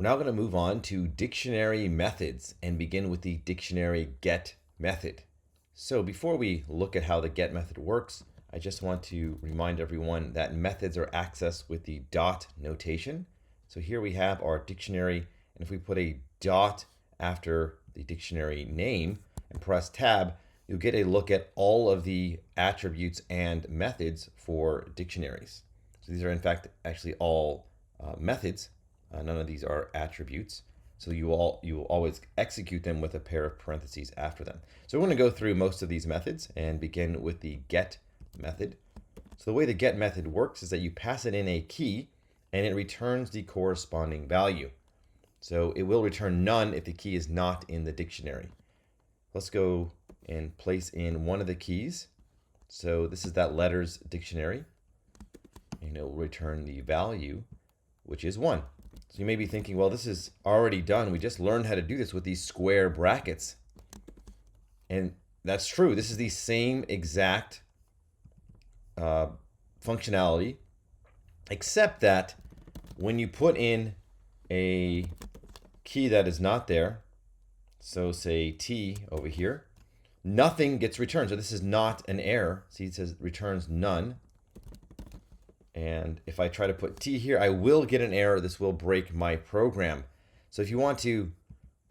We're now going to move on to dictionary methods and begin with the dictionary get method. So before we look at how the get method works, I just want to remind everyone that methods are accessed with the dot notation. So here we have our dictionary, and if we put a dot after the dictionary name and press tab, you'll get a look at all of the attributes and methods for dictionaries. So these are in fact actually all methods. None of these are attributes. So you will always execute them with a pair of parentheses after them. So we're going to go through most of these methods and begin with the get method. So the way the get method works is that you pass it in a key and it returns the corresponding value. So it will return none if the key is not in the dictionary. Let's go and place in one of the keys. So this is that letters dictionary, and it will return the value, which is 1. So you may be thinking, well, this is already done. We just learned how to do this with these square brackets. And that's true. This is the same exact functionality, except that when you put in a key that is not there, so say T over here, nothing gets returned. So this is not an error. See, it says returns none. And if I try to put T here, I will get an error. This will break my program. So if you want to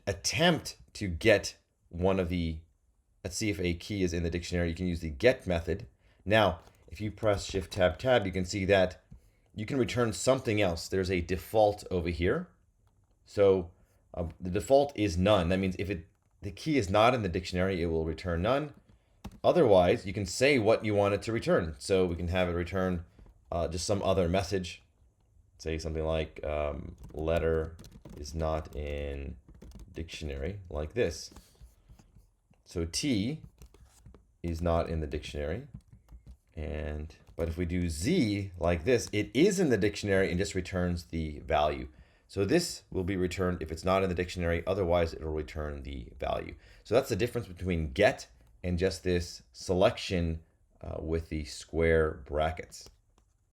attempt to get one of the, let's see if a key is in the dictionary, you can use the get method. Now, if you press Shift Tab Tab, you can see that you can return something else. There's a default over here. So the default is none. That means if the key is not in the dictionary, it will return none. Otherwise, you can say what you want it to return. So we can have it return just some other message, say something like letter is not in dictionary, like this. So T is not in the dictionary, but if we do Z like this, it is in the dictionary and just returns the value. So this will be returned if it's not in the dictionary, otherwise it will return the value. So that's the difference between get and just this selection with the square brackets.